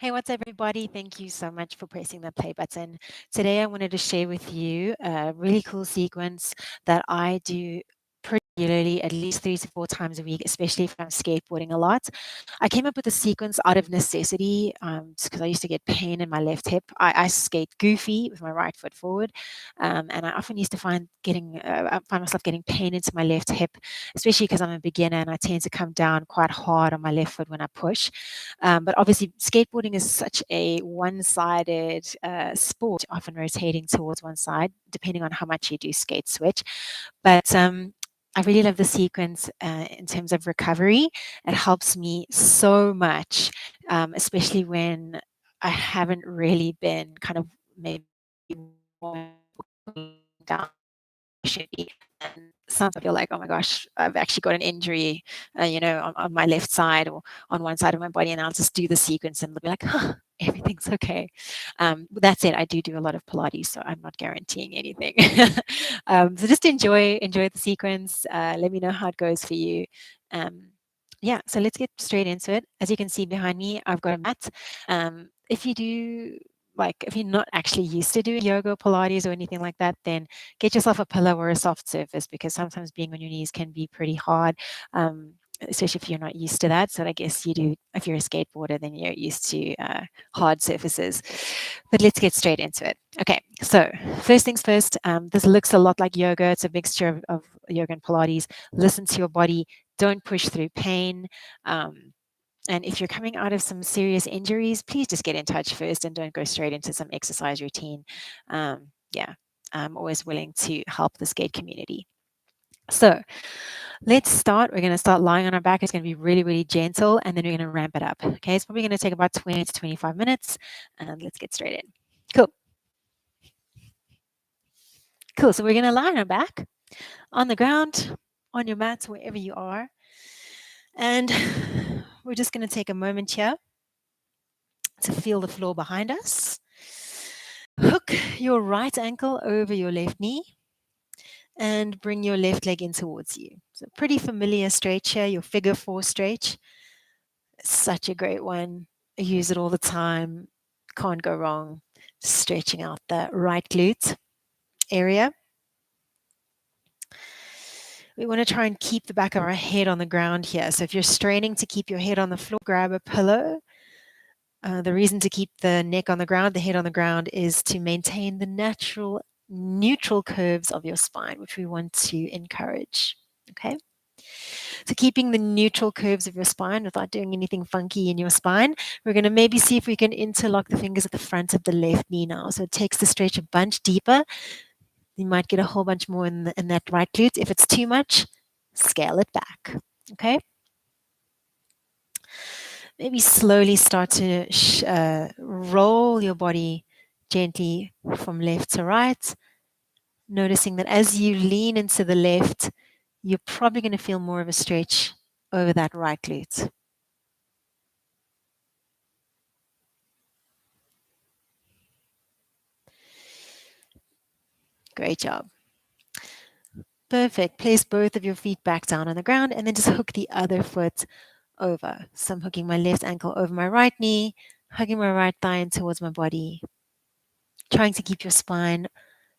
Hey, what's everybody? Thank you so much for pressing the play button. Today I wanted to share with you a really cool sequence that I do pretty regularly, at least 3 to 4 times a week, especially if I'm skateboarding a lot. I came up with the sequence out of necessity because I used to get pain in my left hip. I skate goofy with my right foot forward, and I often used to I find myself getting pain into my left hip, especially because I'm a beginner and I tend to come down quite hard on my left foot when I push. But obviously, skateboarding is such a one-sided sport, often rotating towards one side, depending on how much you do skate switch. But I really love the sequence in terms of recovery. It helps me so much, especially when I haven't really been kind of maybe down should be. And sometimes I feel like, oh my gosh, I've actually got an injury, on my left side or on one side of my body, and I'll just do the sequence and they'll be like, huh, everything's okay. That said, I do a lot of Pilates, so I'm not guaranteeing anything. So just enjoy the sequence. Let me know how it goes for you. Yeah, so let's get straight into it. As you can see behind me, I've got a mat. If you're not actually used to doing yoga, Pilates, or anything like that, then get yourself a pillow or a soft surface because sometimes being on your knees can be pretty hard, especially if you're not used to that. So I guess you do, if you're a skateboarder, then you're used to hard surfaces. But let's get straight into it. Okay, so first things first, this looks a lot like yoga. It's a mixture of yoga and Pilates. Listen to your body. Don't push through pain. And if you're coming out of some serious injuries, please just get in touch first and don't go straight into some exercise routine. Yeah, I'm always willing to help the skate community. So let's start. We're going to start lying on our back. It's going to be really, really gentle, and then we're going to ramp it up. Okay, it's probably going to take about 20 to 25 minutes, and let's get straight in. Cool. Cool. So we're going to lie on our back, on the ground, on your mats, wherever you are. And we're just going to take a moment here to feel the floor behind us. Hook your right ankle over your left knee and bring your left leg in towards you. So pretty familiar stretch here, your figure 4 stretch. Such a great one. I use it all the time. Can't go wrong. Stretching out the right glute area. We want to try and keep the back of our head on the ground here. So if you're straining to keep your head on the floor, grab a pillow. The reason to keep the neck on the ground, the head on the ground, is to maintain the natural neutral curves of your spine, which we want to encourage. Okay. So keeping the neutral curves of your spine without doing anything funky in your spine, we're going to maybe see if we can interlock the fingers at the front of the left knee now. So it takes the stretch a bunch deeper. You might get a whole bunch more in that right glute. If it's too much, scale it back. Okay. Maybe slowly start to roll your body gently from left to right, noticing that as you lean into the left, you're probably going to feel more of a stretch over that right glute. Great job. Perfect. Place both of your feet back down on the ground and then just hook the other foot over. So I'm hooking my left ankle over my right knee, hugging my right thigh in towards my body, trying to keep your spine,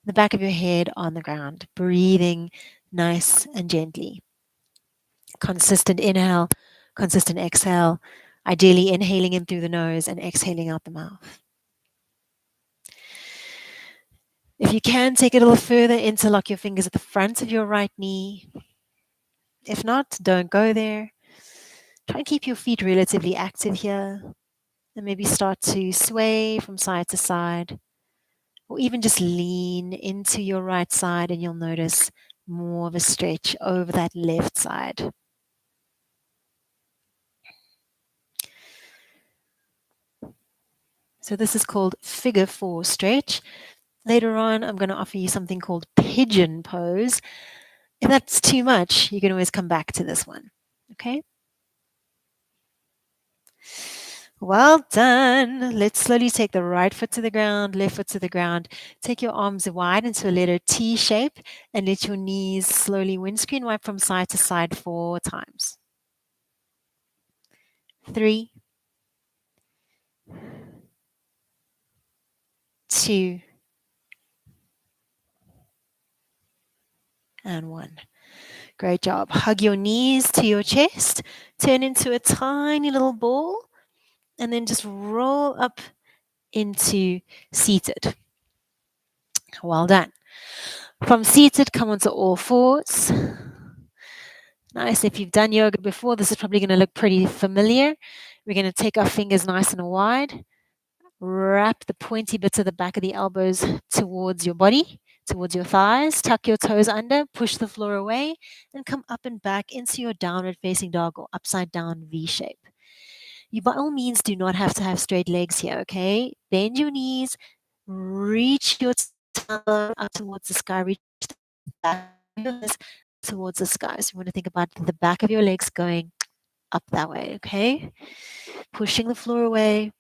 the back of your head on the ground, breathing nice and gently. Consistent inhale, consistent exhale, ideally inhaling in through the nose and exhaling out the mouth. If you can, take it a little further, interlock your fingers at the front of your right knee. If not, don't go there. Try and keep your feet relatively active here and maybe start to sway from side to side or even just lean into your right side and you'll notice more of a stretch over that left side. So this is called figure 4 stretch. Later on, I'm going to offer you something called pigeon pose. If that's too much, you can always come back to this one. Okay? Well done. Let's slowly take the right foot to the ground, left foot to the ground. Take your arms wide into a letter T shape and let your knees slowly windscreen wipe from side to side 4 times. 3, 2, and 1. Great job. Hug your knees to your chest, turn into a tiny little ball, and then just roll up into seated. Well done. From seated, come onto all fours. Nice. If you've done yoga before, this is probably going to look pretty familiar. We're going to take our fingers nice and wide, wrap the pointy bits of the back of the elbows towards your body, towards your thighs, tuck your toes under, push the floor away, and come up and back into your downward facing dog or upside down V shape. You by all means do not have to have straight legs here, okay? Bend your knees, reach your tailbone up towards the sky, reach the back of your legs towards the sky. So you want to think about the back of your legs going up that way, okay? Pushing the floor away.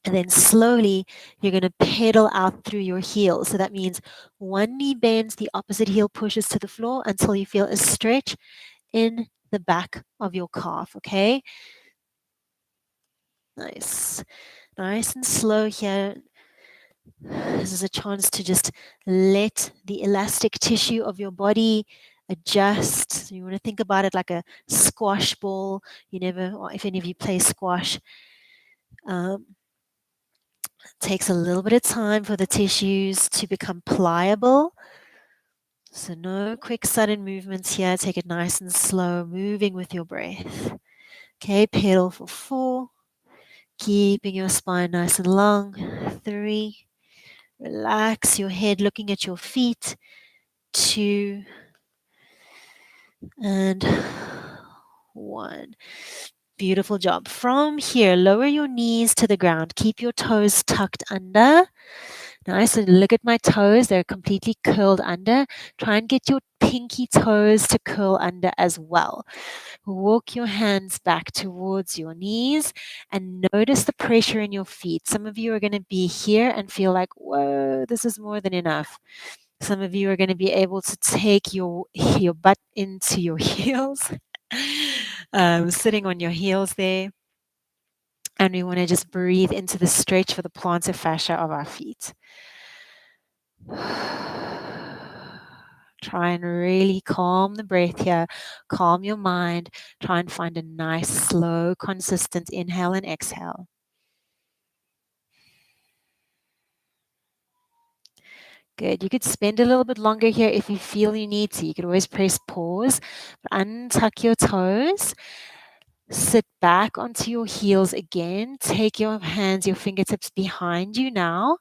And then slowly, you're going to pedal out through your heels. So that means one knee bends, the opposite heel pushes to the floor until you feel a stretch in the back of your calf, okay? Nice. Nice and slow here. This is a chance to just let the elastic tissue of your body adjust. So you want to think about it like a squash ball. Or if any of you play squash, takes a little bit of time for the tissues to become pliable. So no quick sudden movements here. Take it nice and slow, moving with your breath. Okay, pedal for 4. Keeping your spine nice and long. 3. Relax your head, looking at your feet. 2. And 1. Beautiful job. From here, lower your knees to the ground. Keep your toes tucked under. Nice. So look at my toes. They're completely curled under. Try and get your pinky toes to curl under as well. Walk your hands back towards your knees and notice the pressure in your feet. Some of you are going to be here and feel like, whoa, this is more than enough. Some of you are going to be able to take your butt into your heels, sitting on your heels there. And we want to just breathe into the stretch for the plantar fascia of our feet. Try and really calm the breath here, calm your mind. Try and find a nice, slow, consistent inhale and exhale. Good. You could spend a little bit longer here if you feel you need to. You could always press pause, untuck your toes. Sit back onto your heels again. Take your hands, your fingertips behind you now.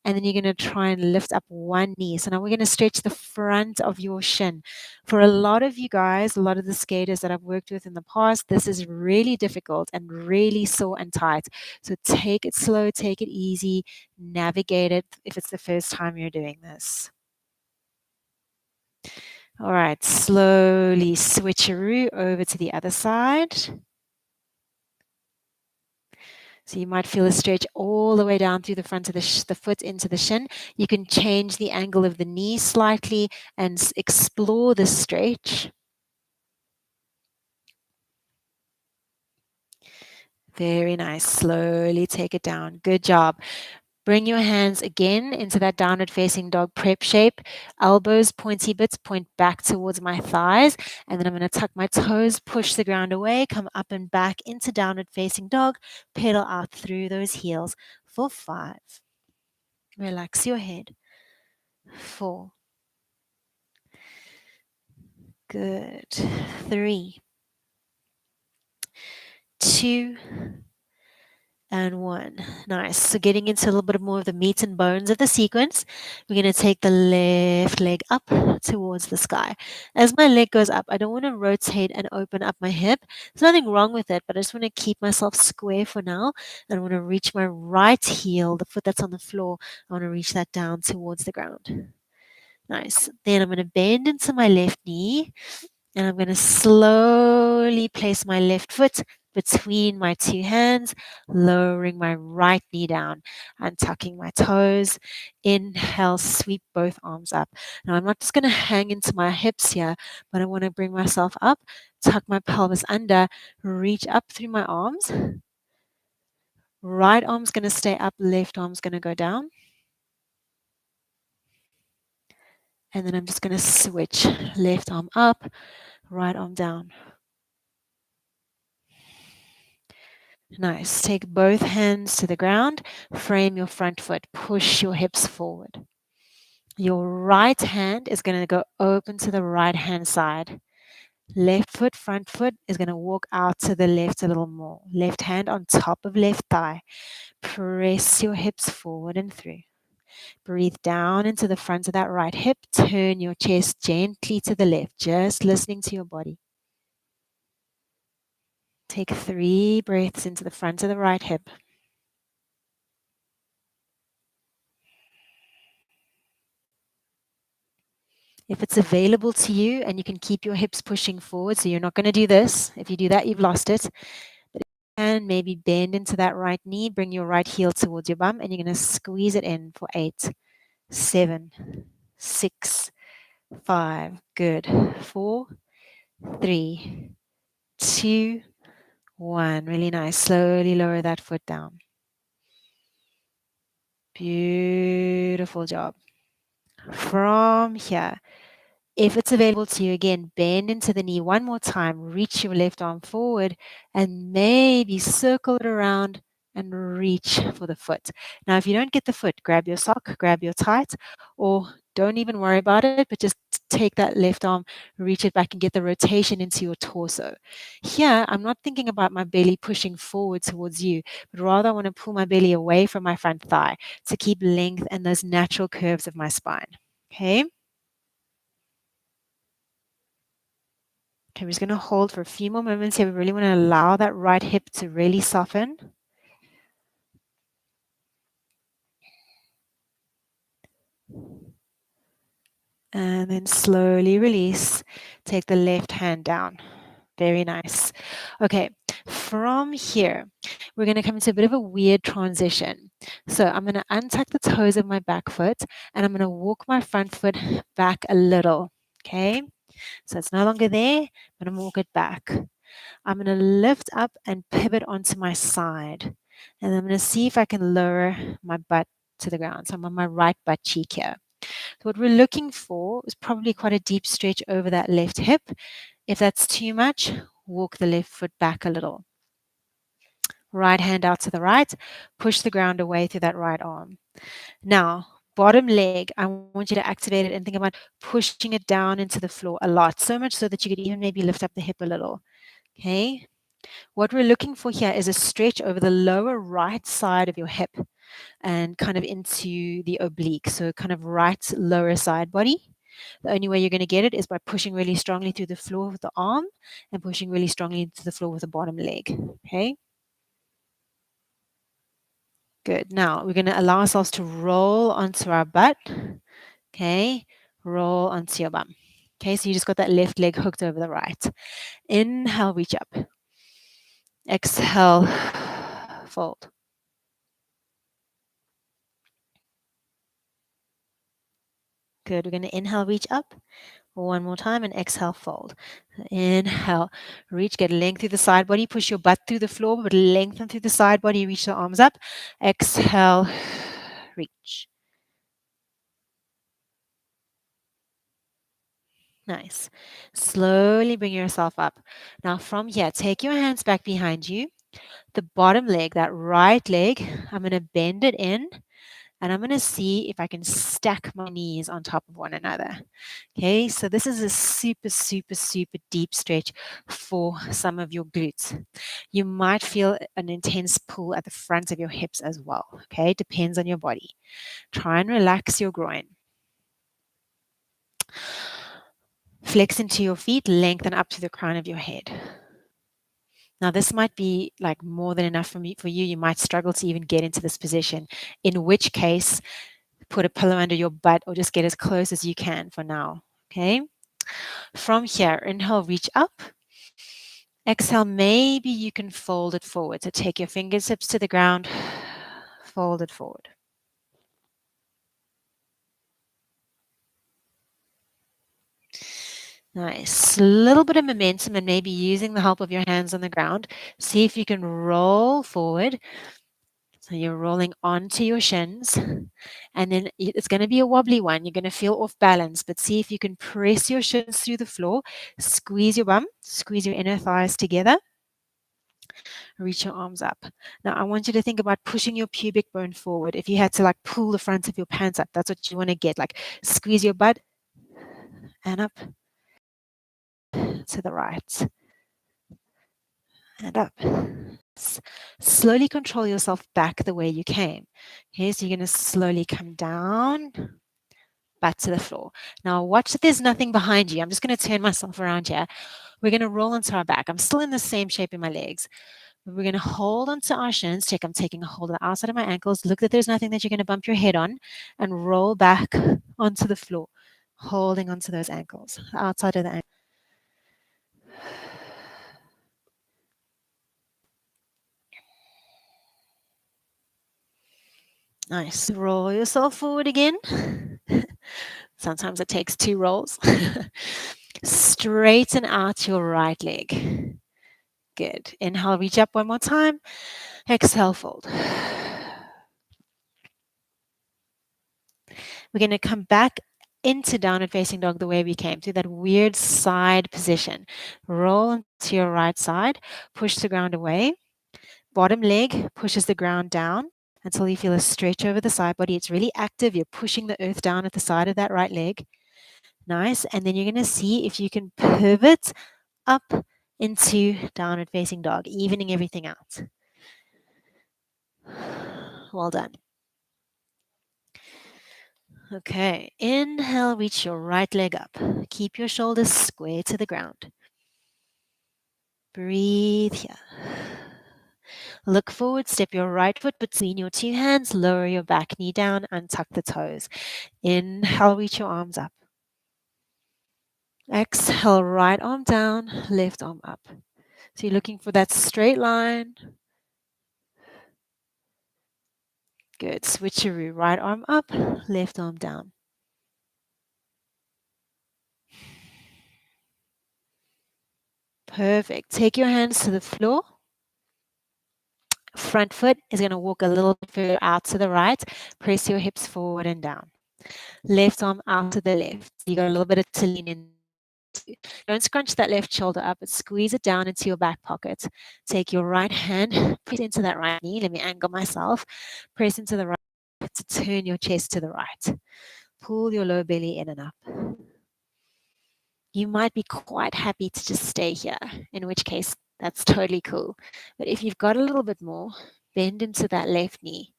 And then you're going to try and lift up one knee. So now we're going to stretch the front of your shin. For a lot of you guys, a lot of the skaters that I've worked with in the past, this is really difficult and really sore and tight. So take it slow, take it easy, navigate it if it's the first time you're doing this. All right, slowly switcheroo over to the other side. So you might feel a stretch all the way down through the front of the foot into the shin. You can change the angle of the knee slightly and explore the stretch. Very nice. Slowly take it down. Good job. Bring your hands again into that downward facing dog prep shape. Elbows, pointy bits, point back towards my thighs. And then I'm going to tuck my toes, push the ground away, come up and back into downward facing dog, pedal out through those heels for 5. Relax your head. 4. Good. 3. 2. And 1. Nice. So getting into a little bit more of the meat and bones of the sequence, we're going to take the left leg up towards the sky. As my leg goes up, I don't want to rotate and open up my hip. There's nothing wrong with it, but I just want to keep myself square for now. And I want to reach my right heel, the foot that's on the floor, I want to reach that down towards the ground. Nice. Then I'm going to bend into my left knee. And I'm going to slowly place my left foot between my 2 hands, lowering my right knee down and tucking my toes. Inhale, sweep both arms up. Now, I'm not just going to hang into my hips here, but I want to bring myself up, tuck my pelvis under, reach up through my arms, Right arm's going to stay up, left arm's going to go down. And then I'm just going to switch. Left arm up, right arm down. Nice. Take both hands to the ground. Frame your front foot. Push your hips forward. Your right hand is going to go open to the right hand side. Left foot, front foot is going to walk out to the left a little more. Left hand on top of left thigh. Press your hips forward and through. Breathe down into the front of that right hip. Turn your chest gently to the left, just listening to your body. Take 3 breaths into the front of the right hip. If it's available to you and you can keep your hips pushing forward, so you're not going to do this. If you do that, you've lost it. But and maybe bend into that right knee, bring your right heel towards your bum, and you're going to squeeze it in for 8, 7, 6, 5. Good. 4, 3, 2, 1. Really nice. Slowly lower that foot down. Beautiful job. From here, if it's available to you, again, bend into the knee one more time, reach your left arm forward, and maybe circle it around and reach for the foot. Now, if you don't get the foot, grab your sock, grab your tight, or don't even worry about it, but just take that left arm, reach it back, and get the rotation into your torso. Here, I'm not thinking about my belly pushing forward towards you, but rather I want to pull my belly away from my front thigh to keep length and those natural curves of my spine. Okay? Okay, we're just going to hold for a few more moments here. We really want to allow that right hip to really soften. And then slowly release. Take the left hand down. Very nice. Okay, from here, we're going to come into a bit of a weird transition. So I'm going to untuck the toes of my back foot and I'm going to walk my front foot back a little. Okay, so it's no longer there, but I'm going to walk it back. I'm going to lift up and pivot onto my side. And I'm going to see if I can lower my butt to the ground. So I'm on my right butt cheek here. So what we're looking for is probably quite a deep stretch over that left hip. If that's too much, walk the left foot back a little. Right hand out to the right, push the ground away through that right arm. Now, bottom leg, I want you to activate it and think about pushing it down into the floor a lot, so much so that you could even maybe lift up the hip a little. Okay. What we're looking for here is a stretch over the lower right side of your hip and kind of into the oblique. So kind of right lower side body. The only way you're going to get it is by pushing really strongly through the floor with the arm and pushing really strongly into the floor with the bottom leg. Okay. Good. Now we're going to allow ourselves to roll onto our butt. Okay. Roll onto your bum. Okay. So you just got that left leg hooked over the right. Inhale, reach up. Exhale, fold. Good. We're going to inhale, reach up. One more time and exhale, fold. Inhale, reach, get length through the side body, push your butt through the floor, but lengthen through the side body, reach the arms up. Exhale, reach. Nice. Slowly bring yourself up. Now from here, take your hands back behind you. The bottom leg, that right leg, I'm going to bend it in. And I'm going to see if I can stack my knees on top of one another. Okay, so this is a super, super, super deep stretch for some of your glutes. You might feel an intense pull at the front of your hips as well. Okay, depends on your body. Try and relax your groin. Flex into your feet, lengthen up to the crown of your head. Now, this might be like more than enough for you. You might struggle to even get into this position, in which case, put a pillow under your butt or just get as close as you can for now. Okay. From here, inhale, reach up. Exhale, maybe you can fold it forward. So take your fingertips to the ground, fold it forward. Nice. A little bit of momentum and maybe using the help of your hands on the ground. See if you can roll forward So you're rolling onto your shins, and then it's going to be a wobbly one. You're going to feel off balance, but see if you can press your shins through the floor, squeeze your bum, squeeze your inner thighs together, reach your arms up. Now I want you to think about pushing your pubic bone forward. If you had to like pull the front of your pants up, that's what you want to get. Like squeeze your butt and up to the right and up. Slowly control yourself back the way you came. Okay, so you're going to slowly come down, back to the floor. Now watch that there's nothing behind you. I'm just going to turn myself around here. We're going to roll onto our back. I'm still in the same shape in my legs. We're going to hold onto our shins. Check, I'm taking a hold of the outside of my ankles. Look that there's nothing that you're going to bump your head on, and roll back onto the floor, holding onto those ankles, outside of the ankle. Nice. Roll yourself forward again. Sometimes it takes 2 rolls. Straighten out your right leg. Good. Inhale, reach up one more time. Exhale, fold. We're going to come back into downward facing dog the way we came, through that weird side position. Roll to your right side, push the ground away. Bottom leg pushes the ground down until you feel a stretch over the side body. It's really active. You're pushing the earth down at the side of that right leg. Nice. And then you're going to see if you can pivot up into downward facing dog, evening everything out. Well done. Okay, inhale, reach your right leg up. Keep your shoulders square to the ground. Breathe here. Look forward, step your right foot between your 2 hands, lower your back knee down, and tuck the toes. Inhale, reach your arms up. Exhale, right arm down, left arm up. So you're looking for that straight line. Good. Switcheroo. Right arm up, left arm down. Perfect. Take your hands to the floor. Front foot is going to walk a little bit further out to the right. Press your hips forward and down. Left arm out to the left. You got a little bit of to lean in. Don't scrunch that left shoulder up, but squeeze it down into your back pocket. Take your right hand, press into that right knee. Let me angle myself. Press into the right to turn your chest to the right. Pull your lower belly in and up. You might be quite happy to just stay here, in which case that's totally cool. But if you've got a little bit more, bend into that left knee.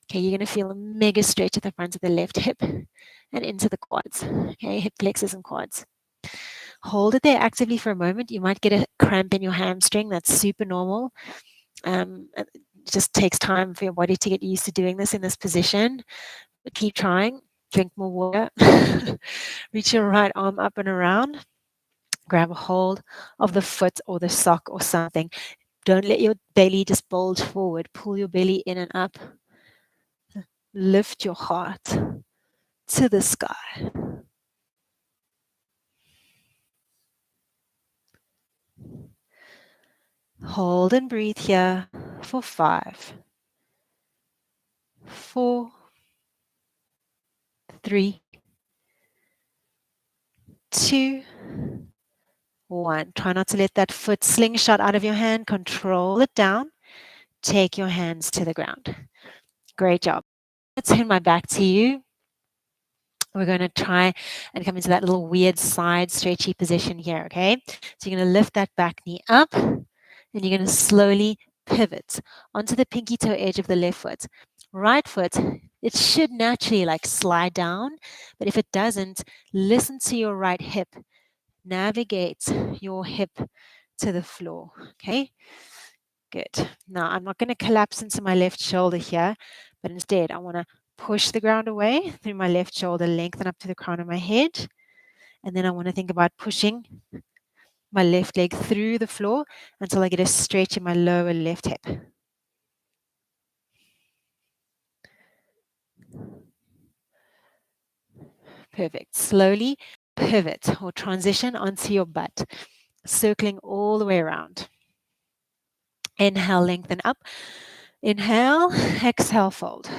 Okay, you're going to feel a mega stretch at the front of the left hip and into the quads. Okay, hip flexors and quads. Hold it there actively for a moment. You might get a cramp in your hamstring. That's super normal. It just takes time for your body to get used to doing this in this position. But keep trying. Drink more water. Reach your right arm up and around. Grab a hold of the foot or the sock or something. Don't let your belly just bulge forward. Pull your belly in and up. Lift your heart to the sky. Hold and breathe here for 5, 4, 3, 2, 1. Try not to let that foot slingshot out of your hand. Control it down. Take your hands to the ground. Great job. Let's turn my back to you. We're going to try and come into that little weird side stretchy position here, okay? So you're going to lift that back knee up, and you're going to slowly pivot onto the pinky toe edge of the left foot. Right foot, it should naturally like slide down, but if it doesn't, listen to your right hip. Navigate your hip to the floor, okay? Good. Now, I'm not going to collapse into my left shoulder here, but instead I want to push the ground away through my left shoulder, lengthen up to the crown of my head. And then I want to think about pushing my left leg through the floor until I get a stretch in my lower left hip. Perfect. Slowly pivot or transition onto your butt, circling all the way around. Inhale, lengthen up. Inhale, exhale, fold.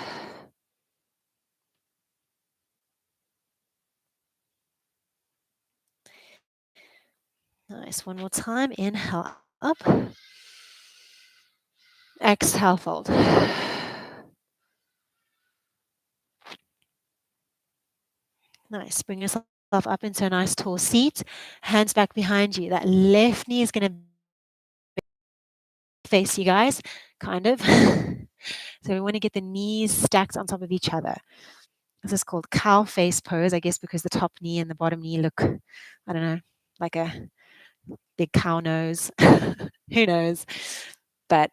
Nice. One more time. Inhale up. Exhale, fold. Nice. Bring yourself up into a nice tall seat. Hands back behind you. That left knee is going to face you guys, kind of. So we want to get the knees stacked on top of each other. This is called cow face pose, I guess, because the top knee and the bottom knee look, I don't know, like a big cow nose. Who knows? But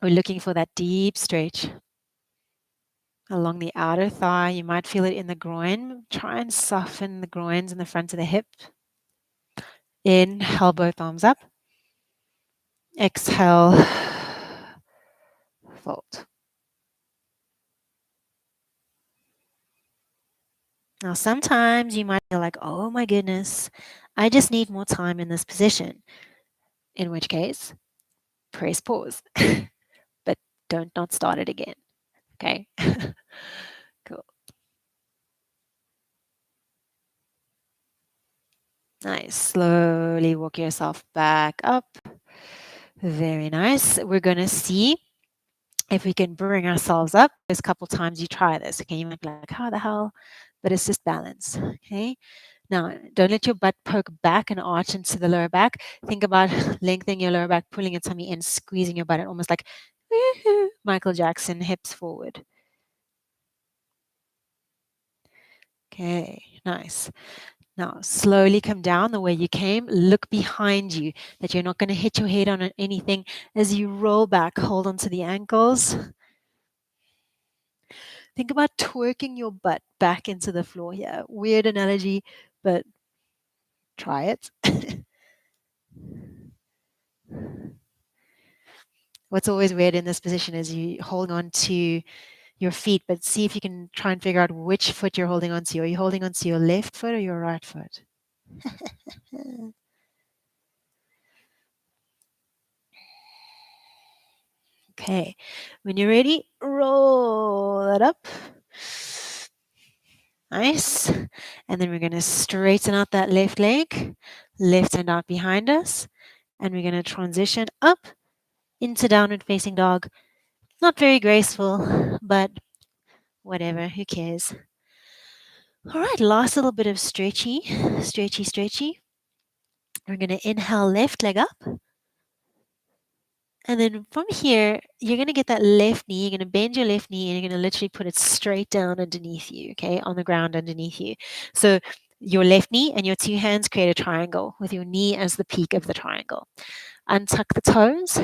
we're looking for that deep stretch along the outer thigh. You might feel it in the groin. Try and soften the groins in the front of the hip. Inhale, both arms up. Exhale, fold. Now, sometimes you might feel like, oh my goodness, I just need more time in this position. In which case, press pause, but don't not start it again. Okay. Cool. Nice. Slowly walk yourself back up. Very nice. We're going to see if we can bring ourselves up. There's a couple times you try this. Okay. You might be like, how the hell? But it's just balance. Okay. Now, don't let your butt poke back and arch into the lower back. Think about lengthening your lower back, pulling your tummy in, squeezing your butt, almost like Michael Jackson, hips forward. Okay, nice. Now, slowly come down the way you came. Look behind you, that you're not going to hit your head on anything. As you roll back, hold onto the ankles. Think about twerking your butt back into the floor here. Weird analogy, but try it. What's always weird in this position is you holding on to your feet, but see if you can try and figure out which foot you're holding on to. Are you holding on to your left foot or your right foot? Okay, when you're ready, roll it up. Nice. And then we're going to straighten out that left leg, left hand out behind us, and we're going to transition up into downward facing dog. Not very graceful, but whatever, who cares? All right, last little bit of stretchy, stretchy, stretchy. We're going to inhale left leg up. And then from here, you're going to get that left knee. You're going to bend your left knee and you're going to literally put it straight down underneath you, okay, on the ground underneath you. So your left knee and your two hands create a triangle with your knee as the peak of the triangle. Untuck the toes,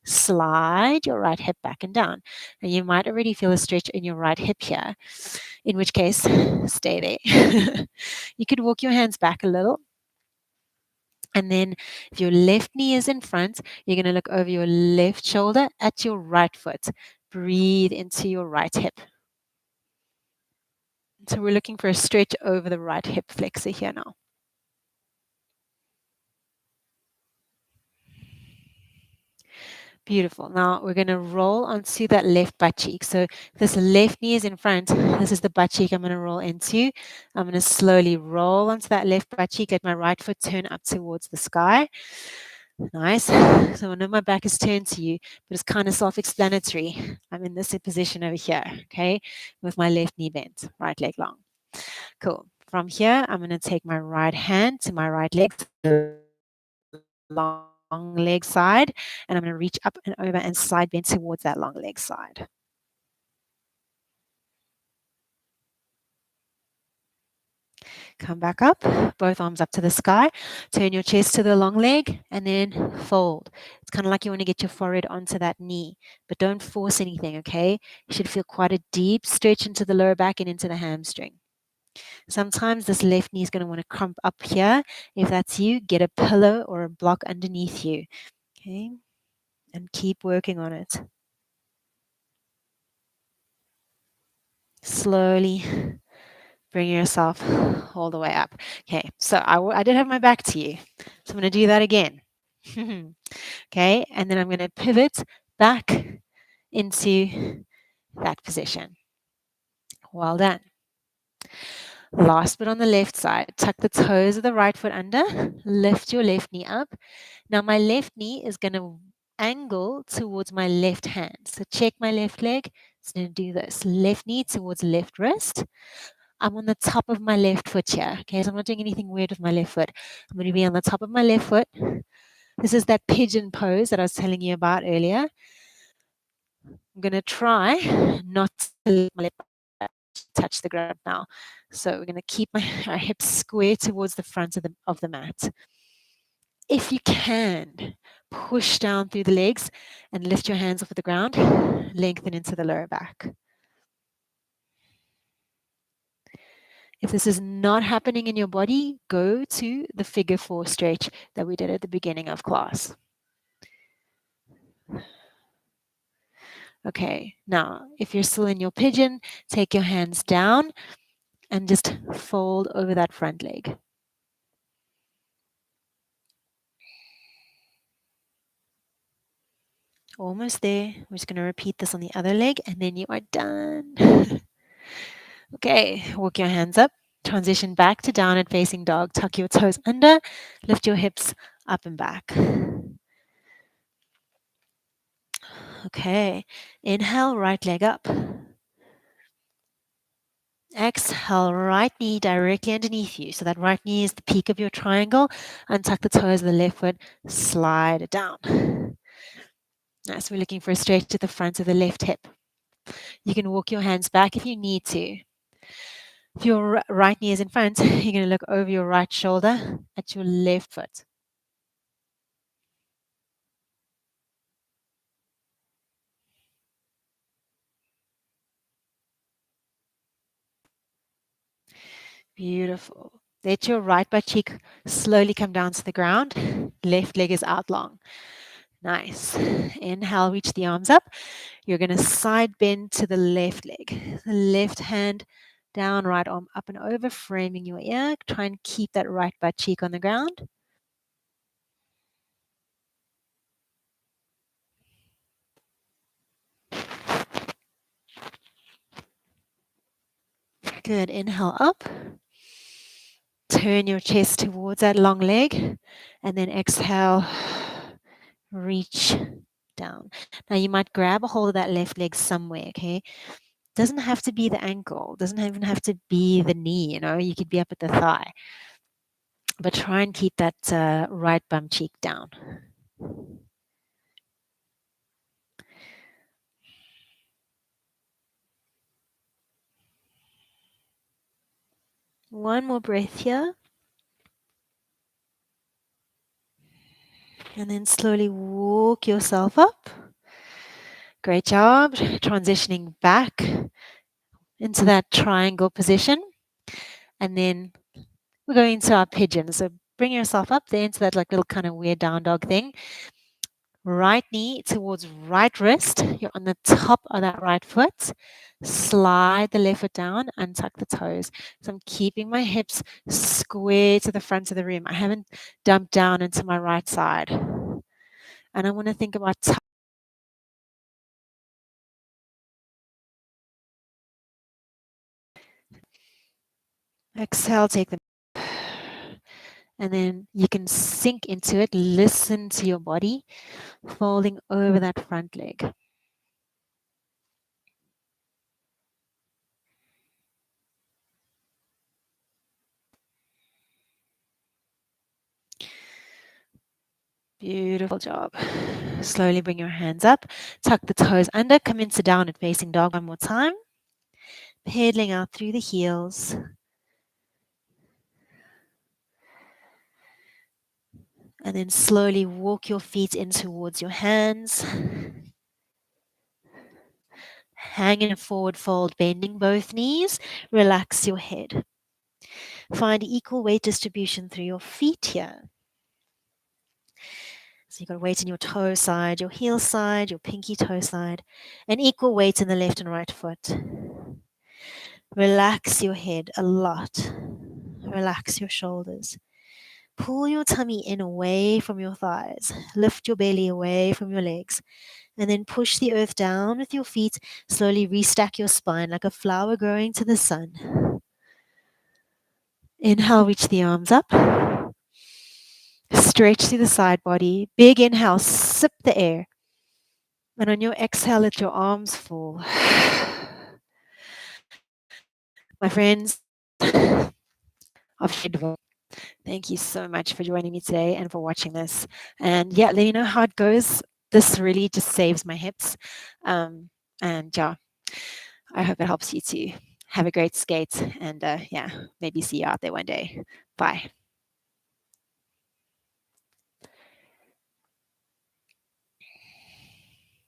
slide your right hip back and down. And you might already feel a stretch in your right hip here, in which case, stay there. You could walk your hands back a little. And then if your left knee is in front, you're going to look over your left shoulder at your right foot. Breathe into your right hip. So we're looking for a stretch over the right hip flexor here now. Beautiful. Now we're going to roll onto that left butt cheek. So this left knee is in front. This is the butt cheek I'm going to roll into. I'm going to slowly roll onto that left butt cheek. Let my right foot turn up towards the sky. Nice. So I know my back is turned to you, but it's kind of self-explanatory. I'm in this position over here, okay, with my left knee bent, right leg long. Cool. From here, I'm going to take my right hand to my right leg, long leg side, and I'm going to reach up and over and side bend towards that long leg side. Come back up, both arms up to the sky. Turn your chest to the long leg and then fold. It's kind of like you want to get your forehead onto that knee, but don't force anything, okay? You should feel quite a deep stretch into the lower back and into the hamstring. Sometimes this left knee is going to want to crump up here. If that's you, get a pillow or a block underneath you, okay? And keep working on it. Slowly bring yourself all the way up. Okay, so I did have my back to you. So I'm going to do that again. Okay, and then I'm going to pivot back into that position. Well done. Last but on the left side, tuck the toes of the right foot under, lift your left knee up. Now my left knee is going to angle towards my left hand. So check my left leg. It's going to do this. Left knee towards left wrist. I'm on the top of my left foot here. Okay, so I'm not doing anything weird with my left foot. I'm going to be on the top of my left foot. This is that pigeon pose that I was telling you about earlier. I'm going to try not to let my left foot touch the ground now. So we're going to keep our hips square towards the front of the mat. If you can, push down through the legs and lift your hands off of the ground, lengthen into the lower back. If this is not happening in your body, go to the figure 4 stretch that we did at the beginning of class. Okay, now if you're still in your pigeon, take your hands down and just fold over that front leg. Almost there. We're just going to repeat this on the other leg and then you are done. Okay, walk your hands up. Transition back to downward facing dog. Tuck your toes under. Lift your hips up and back. Okay, inhale, right leg up. Exhale, right knee directly underneath you. So that right knee is the peak of your triangle. Untuck the toes of the left foot. Slide it down. Nice. We're looking for a stretch to the front of the left hip. You can walk your hands back if you need to. If your right knee is in front, you're going to look over your right shoulder at your left foot. Beautiful. Let your right butt cheek slowly come down to the ground. Left leg is out long. Nice. Inhale, reach the arms up. You're going to side bend to the left leg. The left hand down, right arm up and over, framing your ear. Try and keep that right butt cheek on the ground. Good. Inhale up. Turn your chest towards that long leg. And then exhale, reach down. Now you might grab a hold of that left leg somewhere, okay? Doesn't have to be the ankle, doesn't even have to be the knee, you could be up at the thigh. But try and keep that right bum cheek down. One more breath here. And then slowly walk yourself up. Great job. Transitioning back into that triangle position. And then we're going into our pigeon. So bring yourself up there into that little kind of weird down dog thing. Right knee towards right wrist. You're on the top of that right foot. Slide the left foot down and tuck the toes. So I'm keeping my hips square to the front of the room. I haven't dumped down into my right side. And I want to think about exhale, take the and then you can sink into it. Listen to your body folding over that front leg. Beautiful job. Slowly bring your hands up. Tuck the toes under. Come into downward facing dog one more time. Pedaling out through the heels. And then slowly walk your feet in towards your hands. Hang in a forward fold, bending both knees. Relax your head. Find equal weight distribution through your feet here. So you've got weight in your toe side, your heel side, your pinky toe side, and equal weight in the left and right foot. Relax your head a lot. Relax your shoulders. Pull your tummy in away from your thighs. Lift your belly away from your legs. And then push the earth down with your feet. Slowly restack your spine like a flower growing to the sun. Inhale, reach the arms up. Stretch through the side body. Big inhale, sip the air. And on your exhale, let your arms fall. My friends, I've shared. Thank you so much for joining me today and for watching this. And yeah, let me know how it goes. This really just saves my hips. And yeah, I hope it helps you too. Have a great skate and yeah, maybe see you out there one day. Bye.